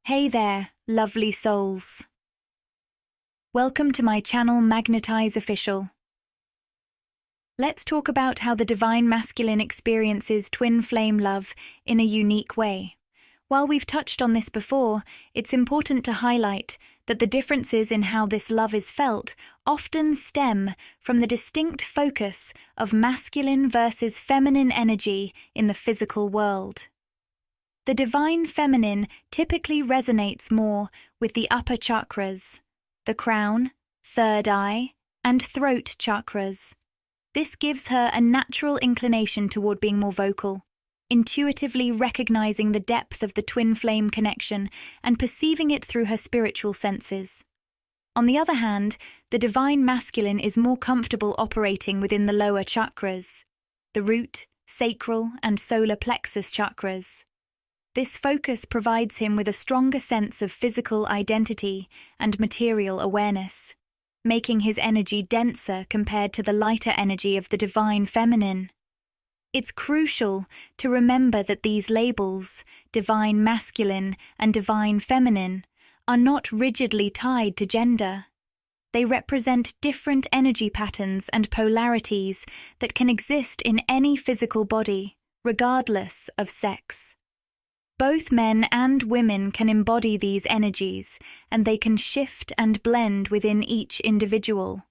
Hey there, lovely souls. Welcome to my channel Magnetize Official. Let's talk about how the Divine Masculine experiences twin flame love in a unique way. While we've touched on this before, it's important to highlight that the differences in how this love is felt often stem from the distinct focus of masculine versus feminine energy in the physical world. The divine feminine typically resonates more with the upper chakras, the crown, third eye, and throat chakras. This gives her a natural inclination toward being more vocal, intuitively recognizing the depth of the twin flame connection and perceiving it through her spiritual senses. On the other hand, the divine masculine is more comfortable operating within the lower chakras, the root, sacral, and solar plexus chakras. This focus provides him with a stronger sense of physical identity and material awareness, making his energy denser compared to the lighter energy of the divine feminine. It's crucial to remember that these labels, divine masculine and divine feminine, are not rigidly tied to gender. They represent different energy patterns and polarities that can exist in any physical body, regardless of sex. Both men and women can embody these energies, and they can shift and blend within each individual.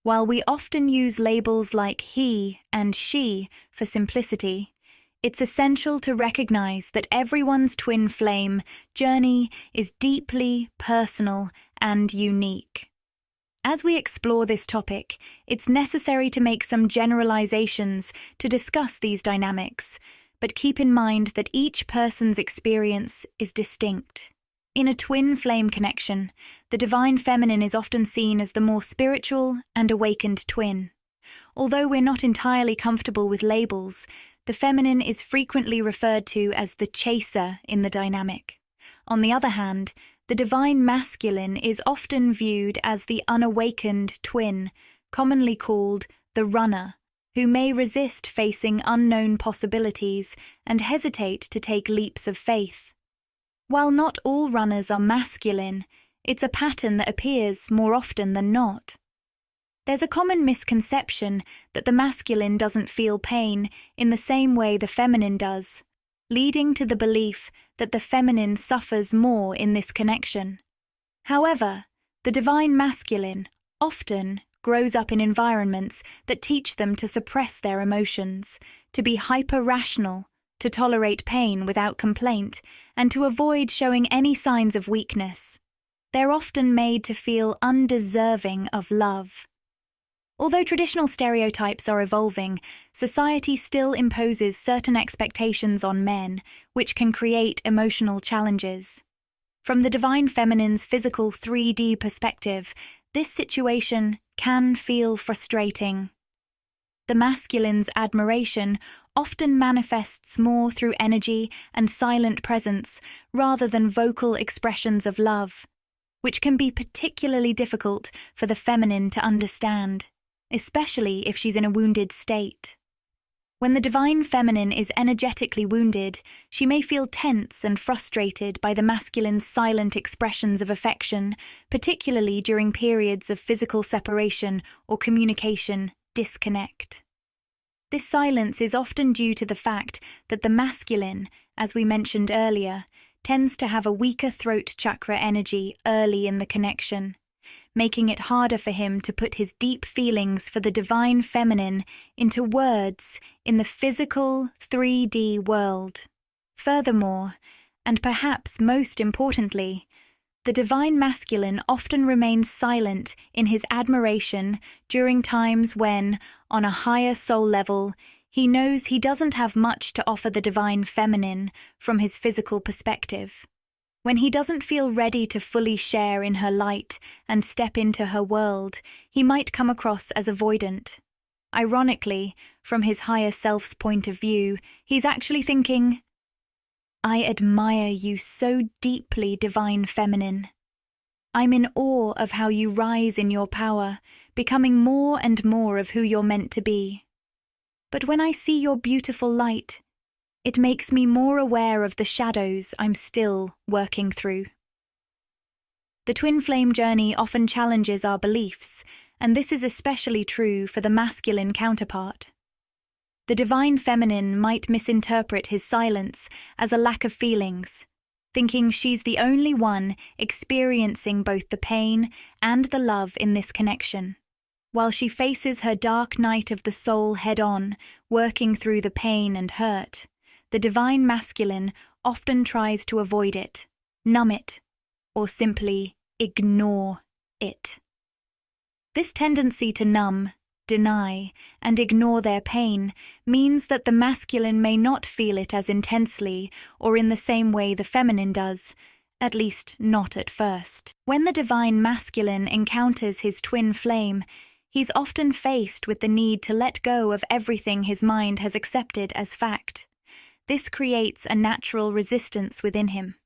While we often use labels like he and she for simplicity, it's essential to recognize that everyone's twin flame journey is deeply personal and unique. As we explore this topic, it's necessary to make some generalizations to discuss these dynamics, but keep in mind that each person's experience is distinct. In a twin flame connection, the divine feminine is often seen as the more spiritual and awakened twin. Although we're not entirely comfortable with labels, the feminine is frequently referred to as the chaser in the dynamic. On the other hand, the divine masculine is often viewed as the unawakened twin, commonly called the runner, who may resist facing unknown possibilities and hesitate to take leaps of faith. While not all runners are masculine, it's a pattern that appears more often than not. There's a common misconception that the masculine doesn't feel pain in the same way the feminine does, leading to the belief that the feminine suffers more in this connection. However, the divine masculine often grows up in environments that teach them to suppress their emotions, to be hyper-rational, to tolerate pain without complaint, and to avoid showing any signs of weakness. They're often made to feel undeserving of love. Although traditional stereotypes are evolving, society still imposes certain expectations on men, which can create emotional challenges. From the divine feminine's physical 3D perspective, this situation can feel frustrating. The masculine's admiration often manifests more through energy and silent presence rather than vocal expressions of love, which can be particularly difficult for the feminine to understand, especially if she's in a wounded state. When the divine feminine is energetically wounded, she may feel tense and frustrated by the masculine's silent expressions of affection, particularly during periods of physical separation or communication disconnect. This silence is often due to the fact that the masculine, as we mentioned earlier, tends to have a weaker throat chakra energy early in the connection, making it harder for him to put his deep feelings for the divine feminine into words in the physical 3D world. Furthermore, and perhaps most importantly, the divine masculine often remains silent in his admiration during times when, on a higher soul level, he knows he doesn't have much to offer the divine feminine from his physical perspective. When he doesn't feel ready to fully share in her light and step into her world, he might come across as avoidant. Ironically, from his higher self's point of view, he's actually thinking, "I admire you so deeply, divine feminine. I'm in awe of how you rise in your power, becoming more and more of who you're meant to be. But when I see your beautiful light, It makes me more aware of the shadows I'm still working through. The twin flame journey often challenges our beliefs, and this is especially true for the masculine counterpart. The divine feminine might misinterpret his silence as a lack of feelings, thinking she's the only one experiencing both the pain and the love in this connection, while she faces her dark night of the soul head-on, working through the pain and hurt. The divine masculine often tries to avoid it, numb it, or simply ignore it. This tendency to numb, deny, and ignore their pain means that the masculine may not feel it as intensely or in the same way the feminine does, at least not at first. When the divine masculine encounters his twin flame, he's often faced with the need to let go of everything his mind has accepted as fact. This creates a natural resistance within him.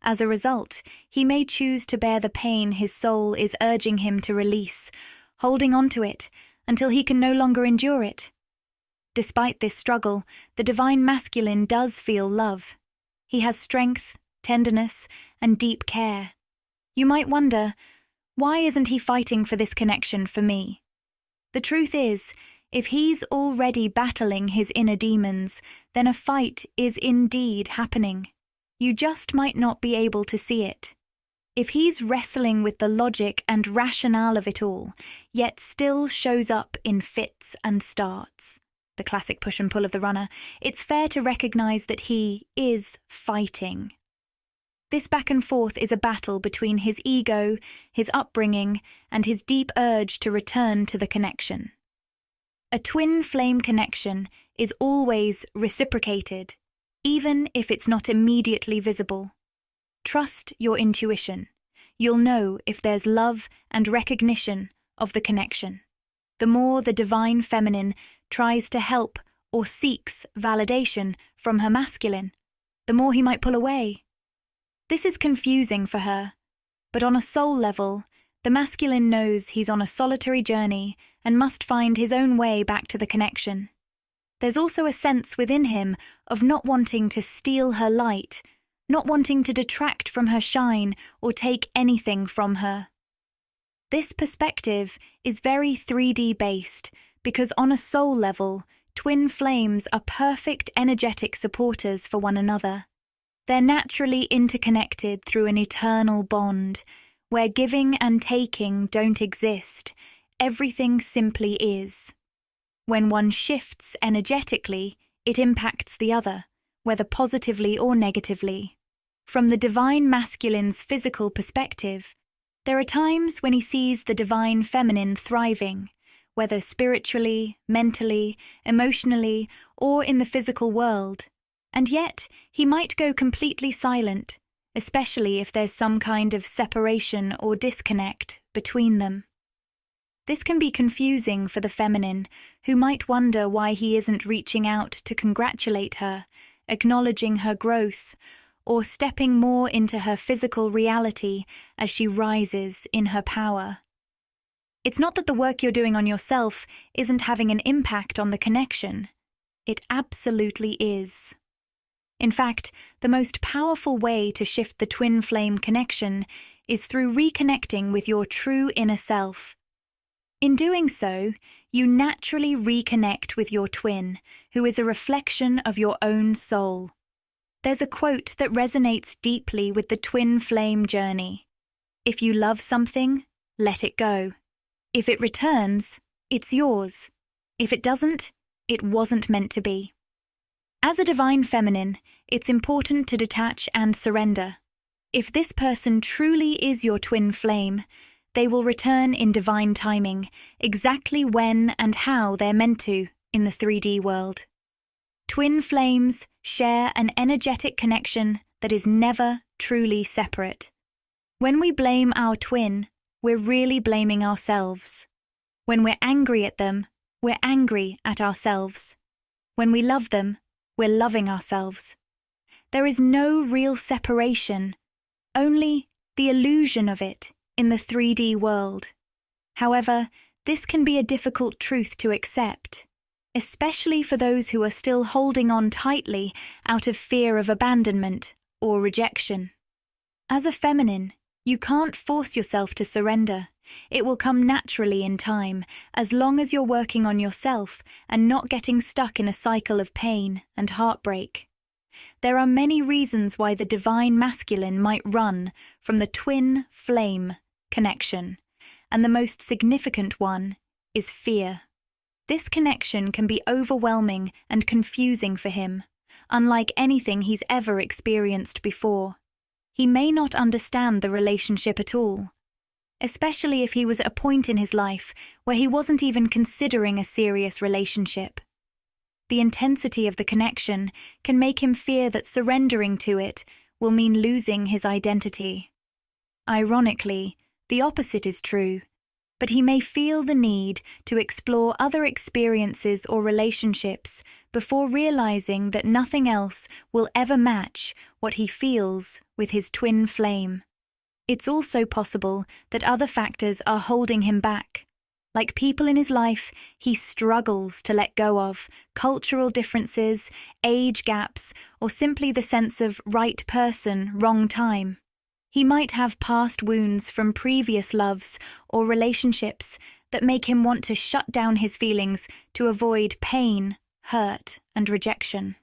As a result, he may choose to bear the pain his soul is urging him to release, holding on to it until he can no longer endure it. Despite this struggle, the divine masculine does feel love. He has strength, tenderness, and deep care. You might wonder, why isn't he fighting for this connection for me? The truth is, if he's already battling his inner demons, then a fight is indeed happening. You just might not be able to see it. If he's wrestling with the logic and rationale of it all, yet still shows up in fits and starts, the classic push and pull of the runner, it's fair to recognize that he is fighting. This back and forth is a battle between his ego, his upbringing, and his deep urge to return to the connection. A twin flame connection is always reciprocated, even if it's not immediately visible. Trust your intuition. You'll know if there's love and recognition of the connection. The more the divine feminine tries to help or seeks validation from her masculine, the more he might pull away. This is confusing for her, but on a soul level, the masculine knows he's on a solitary journey and must find his own way back to the connection. There's also a sense within him of not wanting to steal her light, not wanting to detract from her shine or take anything from her. This perspective is very 3D based because on a soul level, twin flames are perfect energetic supporters for one another. They're naturally interconnected through an eternal bond, where giving and taking don't exist, everything simply is. When one shifts energetically, it impacts the other, whether positively or negatively. From the divine masculine's physical perspective, there are times when he sees the divine feminine thriving, whether spiritually, mentally, emotionally, or in the physical world. And yet, he might go completely silent, especially if there's some kind of separation or disconnect between them. This can be confusing for the feminine, who might wonder why he isn't reaching out to congratulate her, acknowledging her growth, or stepping more into her physical reality as she rises in her power. It's not that the work you're doing on yourself isn't having an impact on the connection. It absolutely is. In fact, the most powerful way to shift the twin flame connection is through reconnecting with your true inner self. In doing so, you naturally reconnect with your twin, who is a reflection of your own soul. There's a quote that resonates deeply with the twin flame journey. If you love something, let it go. If it returns, it's yours. If it doesn't, it wasn't meant to be. As a divine feminine, it's important to detach and surrender. If this person truly is your twin flame, they will return in divine timing, exactly when and how they're meant to in the 3D world. Twin flames share an energetic connection that is never truly separate. When we blame our twin, we're really blaming ourselves. When we're angry at them, we're angry at ourselves. When we love them, we're loving ourselves. There is no real separation, only the illusion of it in the 3D world. However, this can be a difficult truth to accept. especially for those who are still holding on tightly out of fear of abandonment or rejection. As a feminine, you can't force yourself to surrender. It will come naturally in time, as long as you're working on yourself and not getting stuck in a cycle of pain and heartbreak. There are many reasons why the divine masculine might run from the twin flame connection, and the most significant one is fear. This connection can be overwhelming and confusing for him, unlike anything he's ever experienced before. He may not understand the relationship at all, especially if he was at a point in his life where he wasn't even considering a serious relationship. The intensity of the connection can make him fear that surrendering to it will mean losing his identity. Ironically, the opposite is true, but he may feel the need to explore other experiences or relationships before realizing that nothing else will ever match what he feels with his twin flame. It's also possible that other factors are holding him back, like people in his life he struggles to let go of, cultural differences, age gaps, or simply the sense of right person, wrong time. He might have past wounds from previous loves or relationships that make him want to shut down his feelings to avoid pain, hurt, and rejection.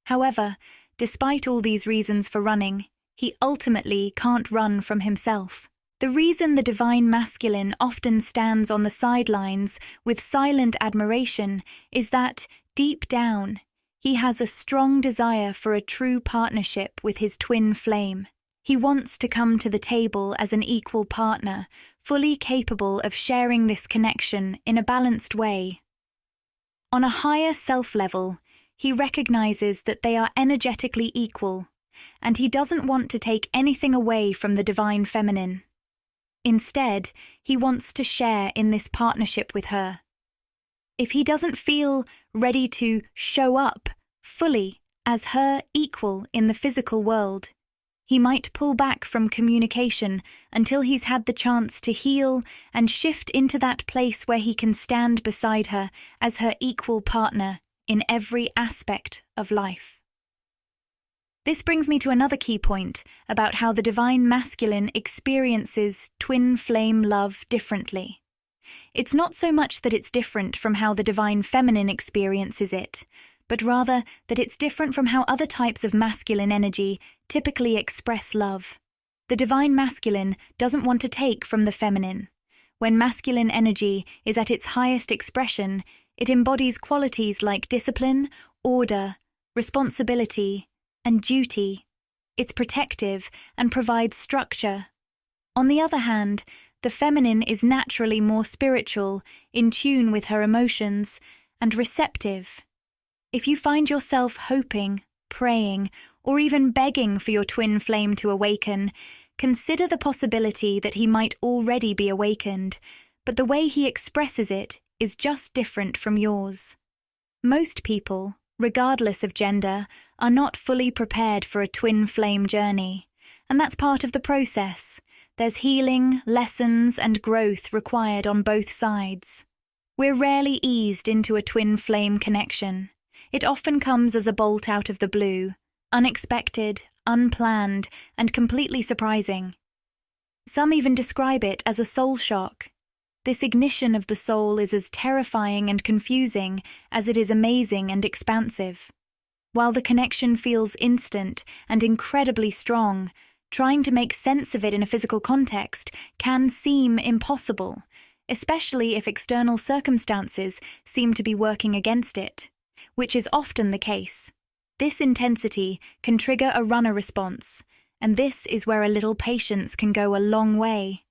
However, despite all these reasons for running, he ultimately can't run from himself. The reason the divine masculine often stands on the sidelines with silent admiration is that, deep down, he has a strong desire for a true partnership with his twin flame. He wants to come to the table as an equal partner, fully capable of sharing this connection in a balanced way. On a higher self-level, he recognizes that they are energetically equal, and he doesn't want to take anything away from the divine feminine. Instead, he wants to share in this partnership with her. If he doesn't feel ready to show up fully as her equal in the physical world, he might pull back from communication until he's had the chance to heal and shift into that place where he can stand beside her as her equal partner in every aspect of life. This brings me to another key point about how the divine masculine experiences twin flame love differently. It's not so much that it's different from how the divine feminine experiences it, but rather that it's different from how other types of masculine energy typically express love. The divine masculine doesn't want to take from the feminine. When masculine energy is at its highest expression, it embodies qualities like discipline, order, responsibility, and duty. It's protective and provides structure. On the other hand, the feminine is naturally more spiritual, in tune with her emotions, and receptive. If you find yourself hoping, praying, or even begging for your twin flame to awaken, consider the possibility that he might already be awakened, but the way he expresses it is just different from yours. Most people, regardless of gender, are not fully prepared for a twin flame journey, and that's part of the process. There's healing, lessons, and growth required on both sides. We're rarely eased into a twin flame connection. It often comes as a bolt out of the blue, unexpected, unplanned, and completely surprising. Some even describe it as a soul shock. This ignition of the soul is as terrifying and confusing as it is amazing and expansive. While the connection feels instant and incredibly strong, trying to make sense of it in a physical context can seem impossible, especially if external circumstances seem to be working against it, which is often the case. This intensity can trigger a runner response, and this is where a little patience can go a long way.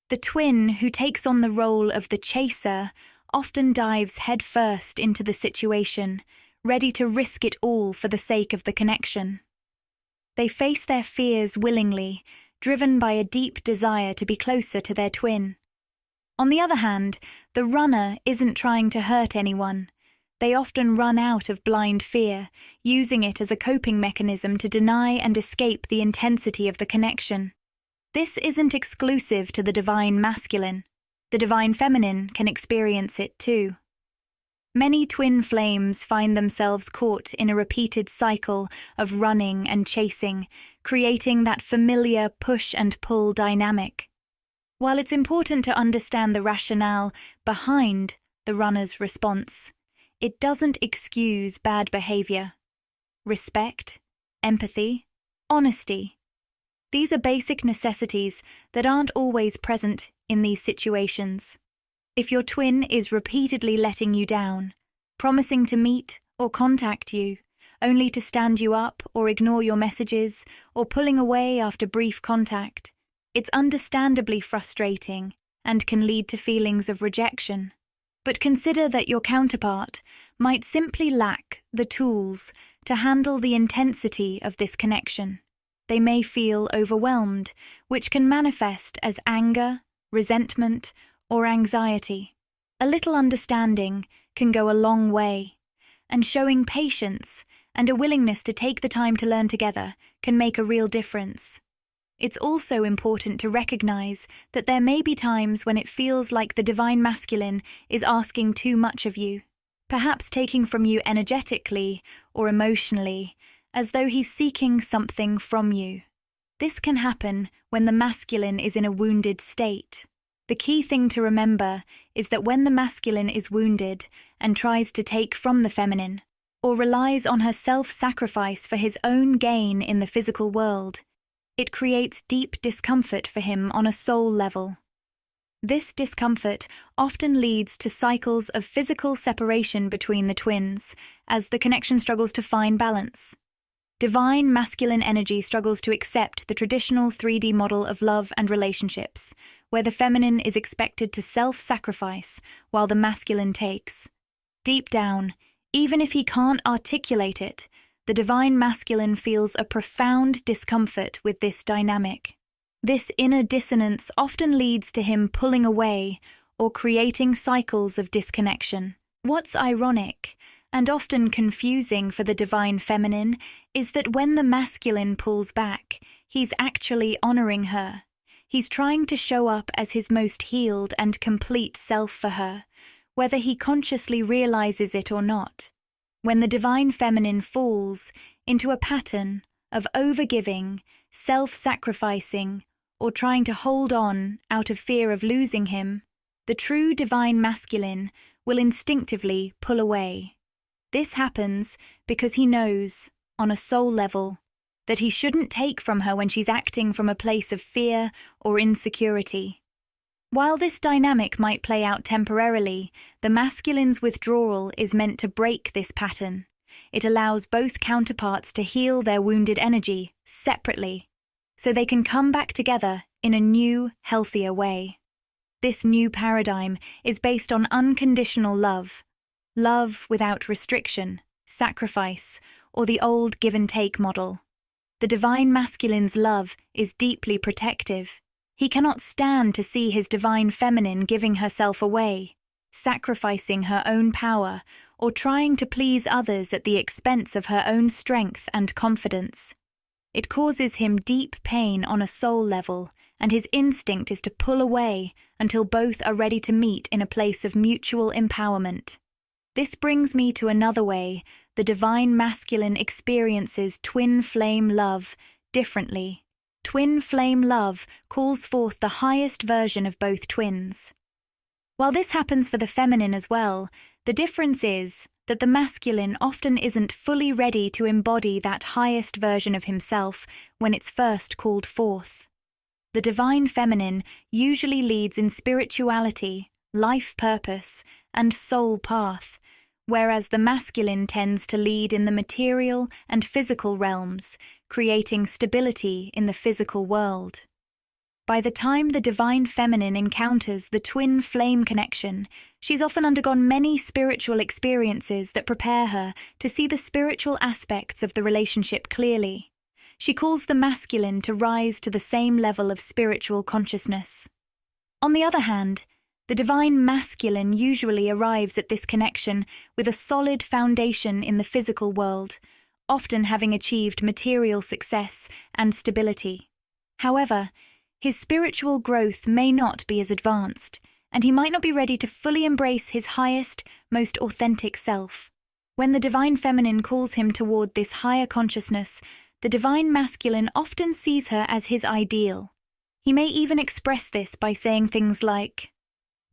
The twin who takes on the role of the chaser often dives headfirst into the situation, ready to risk it all for the sake of the connection. They face their fears willingly, driven by a deep desire to be closer to their twin. On the other hand, the runner isn't trying to hurt anyone. They often run out of blind fear, using it as a coping mechanism to deny and escape the intensity of the connection. This isn't exclusive to the divine masculine. The divine feminine can experience it too. Many twin flames find themselves caught in a repeated cycle of running and chasing, creating that familiar push and pull dynamic. While it's important to understand the rationale behind the runner's response, it doesn't excuse bad behavior. Respect, empathy, honesty. These are basic necessities that aren't always present in these situations. If your twin is repeatedly letting you down, promising to meet or contact you, only to stand you up or ignore your messages, or pulling away after brief contact, it's understandably frustrating and can lead to feelings of rejection. But consider that your counterpart might simply lack the tools to handle the intensity of this connection. They may feel overwhelmed, which can manifest as anger, resentment, or anxiety. A little understanding can go a long way, and showing patience and a willingness to take the time to learn together can make a real difference. It's also important to recognize that there may be times when it feels like the divine masculine is asking too much of you, perhaps taking from you energetically or emotionally, as though he's seeking something from you. This can happen when the masculine is in a wounded state. The key thing to remember is that when the masculine is wounded and tries to take from the feminine, or relies on her self-sacrifice for his own gain in the physical world, it creates deep discomfort for him on a soul level. This discomfort often leads to cycles of physical separation between the twins, as the connection struggles to find balance. Divine masculine energy struggles to accept the traditional 3D model of love and relationships, where the feminine is expected to self-sacrifice while the masculine takes. Deep down, even if he can't articulate it, the divine masculine feels a profound discomfort with this dynamic. This inner dissonance often leads to him pulling away or creating cycles of disconnection. What's ironic, and often confusing for the divine feminine, is that when the masculine pulls back, he's actually honoring her. He's trying to show up as his most healed and complete self for her, whether he consciously realizes it or not. When the divine feminine falls into a pattern of overgiving, self-sacrificing, or trying to hold on out of fear of losing him, the true divine masculine will instinctively pull away. This happens because he knows, on a soul level, that he shouldn't take from her when she's acting from a place of fear or insecurity. While this dynamic might play out temporarily, the masculine's withdrawal is meant to break this pattern. It allows both counterparts to heal their wounded energy separately, so they can come back together in a new, healthier way. This new paradigm is based on unconditional love, love without restriction, sacrifice, or the old give-and-take model. The divine masculine's love is deeply protective. He cannot stand to see his divine feminine giving herself away, sacrificing her own power, or trying to please others at the expense of her own strength and confidence. It causes him deep pain on a soul level, and his instinct is to pull away until both are ready to meet in a place of mutual empowerment. This brings me to another way the divine masculine experiences twin flame love differently. Twin flame love calls forth the highest version of both twins. While this happens for the feminine as well, the difference is that the masculine often isn't fully ready to embody that highest version of himself when it's first called forth. The divine feminine usually leads in spirituality, life purpose, and soul path, whereas the masculine tends to lead in the material and physical realms, creating stability in the physical world. By the time the divine feminine encounters the twin flame connection, she's often undergone many spiritual experiences that prepare her to see the spiritual aspects of the relationship clearly. She calls the masculine to rise to the same level of spiritual consciousness. On the other hand, the divine masculine usually arrives at this connection with a solid foundation in the physical world, often having achieved material success and stability. However, his spiritual growth may not be as advanced, and he might not be ready to fully embrace his highest, most authentic self. When the divine feminine calls him toward this higher consciousness, the divine masculine often sees her as his ideal. He may even express this by saying things like,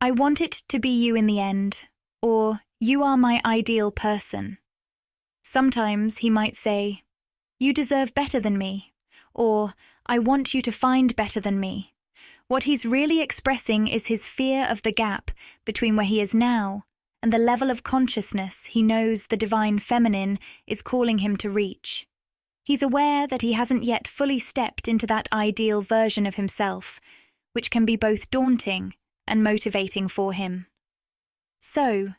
"I want it to be you in the end," or "You are my ideal person." Sometimes he might say, "You deserve better than me," or "I want you to find better than me." What he's really expressing is his fear of the gap between where he is now and the level of consciousness he knows the divine feminine is calling him to reach. He's aware that he hasn't yet fully stepped into that ideal version of himself, which can be both daunting and motivating for him. So,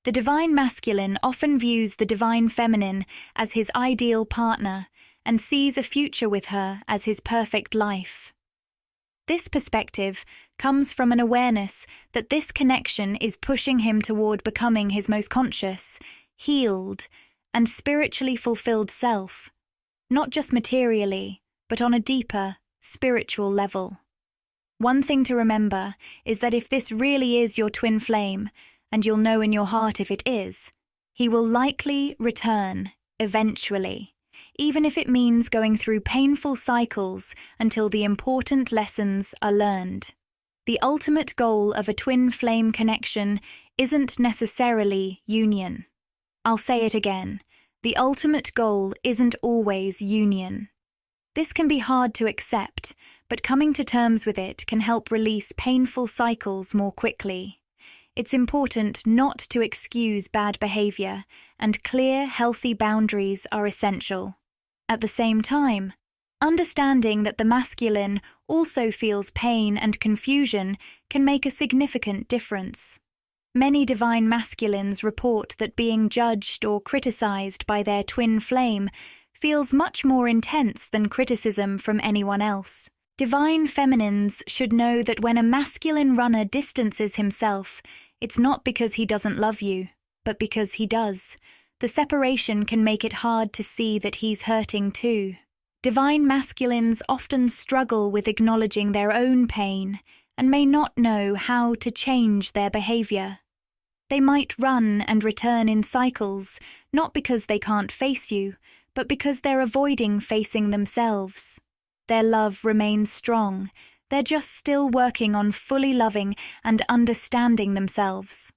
the divine masculine often views the divine feminine as his ideal partner and sees a future with her as his perfect life. This perspective comes from an awareness that this connection is pushing him toward becoming his most conscious, healed, and spiritually fulfilled self, not just materially, but on a deeper, spiritual level. One thing to remember is that if this really is your twin flame, and you'll know in your heart if it is, he will likely return, eventually, even if it means going through painful cycles until the important lessons are learned. The ultimate goal of a twin flame connection isn't necessarily union. I'll say it again. The ultimate goal isn't always union. This can be hard to accept, but coming to terms with it can help release painful cycles more quickly. It's important not to excuse bad behavior, and clear, healthy boundaries are essential. At the same time, understanding that the masculine also feels pain and confusion can make a significant difference. Many divine masculines report that being judged or criticized by their twin flame feels much more intense than criticism from anyone else. Divine feminines should know that when a masculine runner distances himself, it's not because he doesn't love you, but because he does. The separation can make it hard to see that he's hurting too. Divine masculines often struggle with acknowledging their own pain and may not know how to change their behavior. They might run and return in cycles, not because they can't face you, but because they're avoiding facing themselves. Their love remains strong. They're just still working on fully loving and understanding themselves.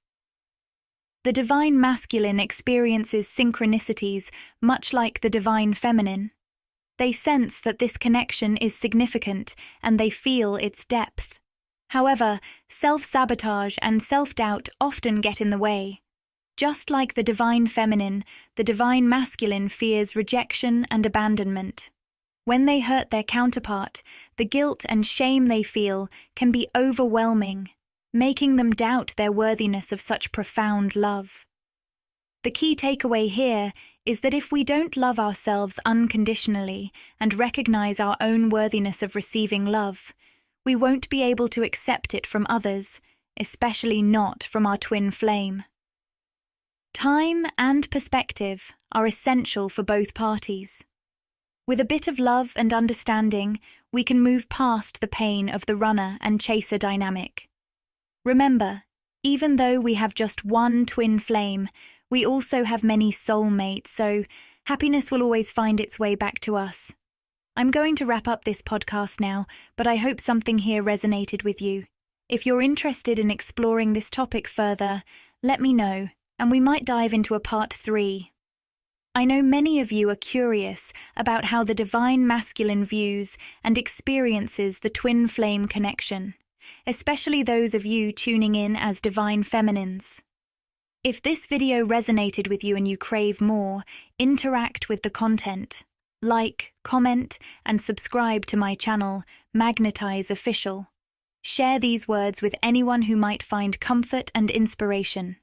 The divine masculine experiences synchronicities much like the divine feminine. They sense that this connection is significant and they feel its depth. However, self-sabotage and self-doubt often get in the way. Just like the divine feminine, the divine masculine fears rejection and abandonment. When they hurt their counterpart, the guilt and shame they feel can be overwhelming, making them doubt their worthiness of such profound love. The key takeaway here is that if we don't love ourselves unconditionally and recognize our own worthiness of receiving love, we won't be able to accept it from others, especially not from our twin flame. Time and perspective are essential for both parties. With a bit of love and understanding, we can move past the pain of the runner and chaser dynamic. Remember, even though we have just one twin flame, we also have many soulmates, so happiness will always find its way back to us. I'm going to wrap up this podcast now, but I hope something here resonated with you. If you're interested in exploring this topic further, let me know, and we might dive into a part 3. I know many of you are curious about how the divine masculine views and experiences the twin flame connection, especially those of you tuning in as divine feminines. If this video resonated with you and you crave more, interact with the content. Like, comment, and subscribe to my channel, Magnetize Official. Share these words with anyone who might find comfort and inspiration.